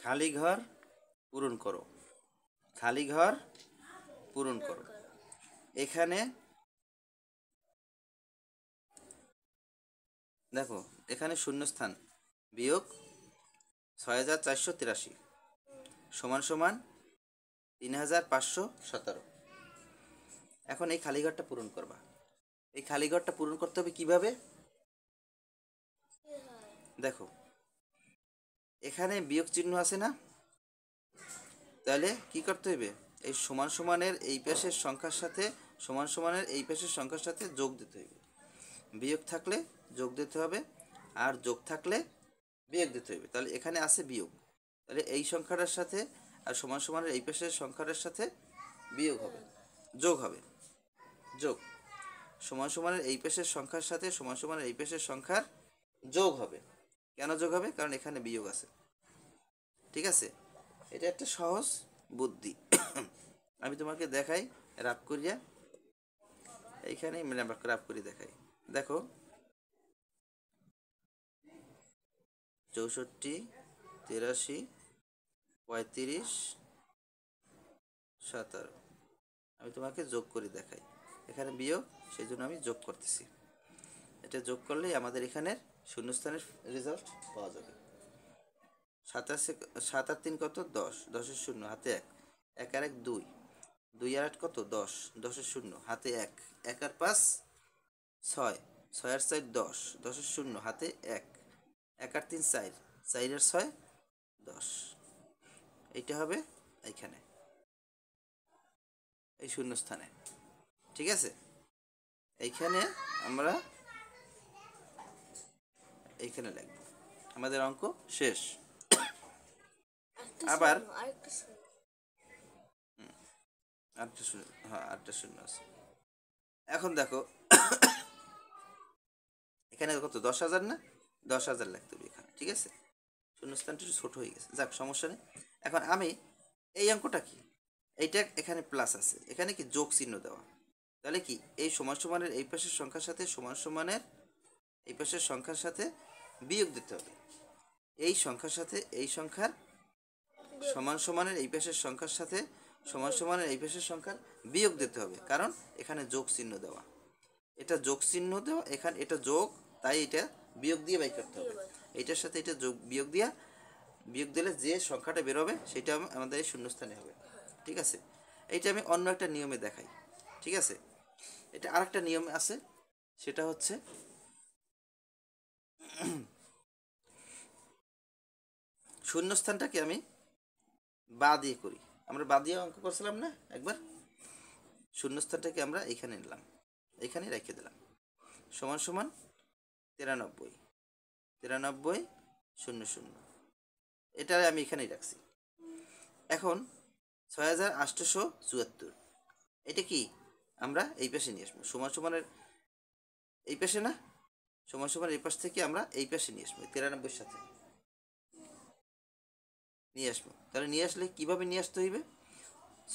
খালি ঘর পূরণ করো। খালি ঘর পূরণ করো। এখানে দেখো, এখানে শূন্যস্থান বিয়োগ 6483 সমান সমান 3517। এখন এই খালি ঘরটা পূরণ করবা। এই খালি ঘরটা পূরণ করতে হবে কিভাবে? দেখো, এখানে বিয়োগ চিহ্ন আছে না? তাহলে কি করতে হবে? এই সমান সমানের এই পাশের সংখ্যার সাথে সমান সমানের এই পাশের সংখ্যার সাথে যোগ দিতে হবে। বিয়োগ থাকলে যোগ দিতে হবে, আর যোগ থাকলে বিয়োগ দিতে হবে। তাহলে এখানে আছে বিয়োগ, তাহলে এই সংখ্যাটার সাথে আর সমান সমানের এই পাশের সংখ্যাটার সাথে বিয়োগ হবে, যোগ হবে। যোগ সমান সমানের এই পাশের সংখ্যার সাথে সমান সমানের এই পাশের সংখ্যার যোগ হবে। কেন যোগ হবে? কারণ এখানে বিয়োগ আছে। ঠিক আছে, এটা একটা সহজ বুদ্ধি। আমি তোমাকে দেখাই রাব করিয়া। এইখানে রাব করে দেখাই। দেখো, 64, 83, 35, 17। আমি তোমাকে যোগ করে দেখাই। এখানে বিয়োগ, সেই জন্য আমি যোগ করতেছি। এটা যোগ করলেই আমাদের এখানের শূন্যস্থানের রেজাল্ট পাওয়া যাবে। 7 আর 3 কত? 10, 10-এর শূন্য হাতে 1, 1 আর 1 2, 2 আর 8 কত? 10, 10-এর শূন্য হাতে 1, 1 আর 5 6, 6 আর 4 10, 10-এর শূন্য হাতে 1, 1 আর 3 4, 4 আর 6 10। এইটা হবে এইখানে এই শূন্যস্থানে। ঠিক আছে, এইখানে আমরা এইখানে লিখব। আমাদের অঙ্ক শেষ। আবার আটটা শূন্য, হ্যাঁ 8টা শূন্য আছে। এখন দেখো, এখানে কত? 10,000 না? 10,000 লিখতে হবে এখানে। ঠিক আছে, শূন্যস্থানটা একটু ছোট হয়ে গেছে, যাক সমস্যা নেই। এখন আমি এই অঙ্কটা কি, এইটা এখানে প্লাস আছে, এখানে কি যোগ চিহ্ন দেওয়া। তাহলে কি এই সমান সমানের এই পাশের সংখ্যার সাথে সমান সমানের এই পাশের সংখ্যার সাথে বিয়োগ দিতে হবে। এই সংখ্যার সাথে এই সংখ্যার সমান সমানের এই পাশের সংখ্যার সাথে সমান সমানের এই পাশের সংখ্যার বিয়োগ দিতে হবে, কারণ এখানে যোগ চিহ্ন দেওয়া। এটা যোগ চিহ্ন দেওয়া, এখানে এটা যোগ, তাই এটা বিয়োগ দিয়ে বাই করতে হবে। এটার সাথে এটা যোগ বিয়োগ দিলে যে সংখ্যাটা বেরোবে সেটা আমাদের এই শূন্যস্থানে হবে। ঠিক আছে, এইটা আমি অন্য একটা নিয়মে দেখাই। ঠিক আছে, এটা আরেকটা নিয়ম আছে, সেটা হচ্ছে শূন্যস্থানটাকে আমি বা দিয়ে করি। আমরা বা দিয়ে অঙ্ক করছিলাম না একবার? শূন্যস্থানটাকে আমরা এইখানে নিলাম, এইখানে রেখে দিলাম। সমান সমান 93, 93, 00। এটা আমি এখানেই রাখছি। এখন 6874, এটা কি আমরা এই পাশে নিয়ে আসবো। সমান সমানের এই পাশে না, সমান সমান এই পাশ থেকে আমরা এই পাশে নিয়ে আসবো, 93-এর সাথে নিয়ে আসবো। তাহলে নিয়ে আসলে কিভাবে নিয়ে আসতে হইবে?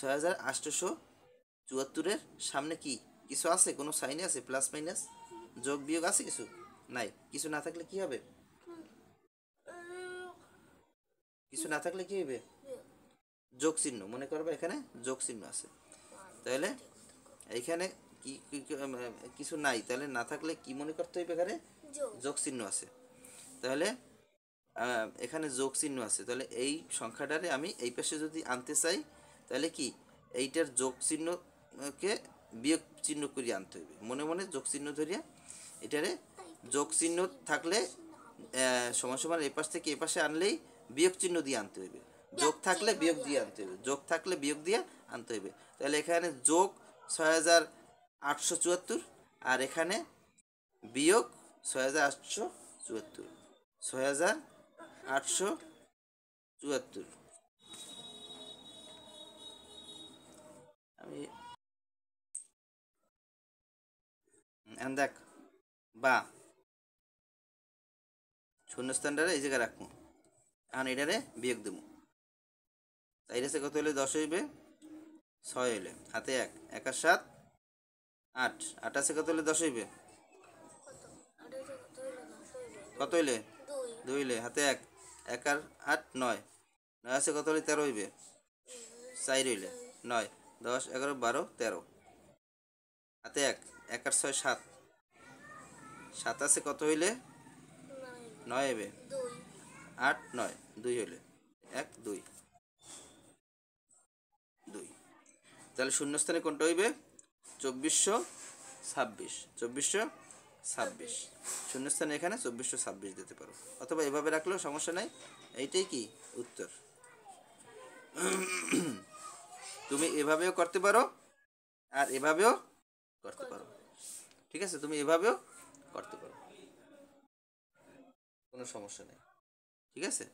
6874-এর সামনে কি কিছু আছে? কোনো সাইনে আছে? প্লাস মাইনাস যোগ বিয়োগ আছে? কিছু নাই। কিছু না থাকলে কি হবে? কিছু না থাকলে কি হবে? যোগ চিহ্ন। মনে করবে এখানে যোগ চিহ্ন আছে, তাহলে এইখানে কি কিছু নাই, তাহলে না থাকলে কি মনে করতে হবে? এখানে যোগ চিহ্ন আছে। তাহলে এখানে যোগ চিহ্ন আছে, তাহলে এই সংখ্যাটারে আমি এই পাশে যদি আনতে চাই, তাহলে কি এইটার যোগ চিহ্নকে বিয়োগ চিহ্ন করিয়ে আনতে হবে। মনে মনে যোগ চিহ্ন ধরিয়া এটারে যোগ চিহ্ন থাকলে সমান সমান এই পাশ থেকে এই পাশে আনলেই বিয়োগ চিহ্ন দিয়ে আনতে হবে। যোগ থাকলে বিয়োগ দিয়ে আনতে হবে, যোগ থাকলে বিয়োগ দিয়ে আনতে হবে। তাহলে এখানে যোগ 6874, আর এখানে বিয়োগ 6874, 6874। আমি দেখ, বা শূন্যস্থানটারে এই জায়গায় রাখবো, এখন এটারে বিয়োগ দেবো। তাই আছে কত হলে 10 হইবে? 6 হইলে হাতে 1, 1 আর 7 8, 8 আছে কত হলে 10 হইবে? কত হইলে? 2 হইলে হাতে 1, 1 আর 8 9, 9 আছে কত হলে 13 হইবে? 4 হইলে 9, 10, 11, 12, 13, হাতে 1, 1 আর 6 7, 7 আছে কত হইলে 9 হইবে? 8 9, 2 হইলে 1 2 2। তাহলে শূন্যস্থানে কোনটা হইবে? 2426, 2426 শূন্যস্থানে এখানে 2426 দিতে পারো, অথবা এভাবে রাখলেও সমস্যা নাই। এইটাই কি উত্তর। তুমি এভাবেও করতে পারো আর এভাবেও করতে পারো, ঠিক আছে? তুমি এভাবেও করতে পারো, কোনো সমস্যা নেই, ঠিক আছে?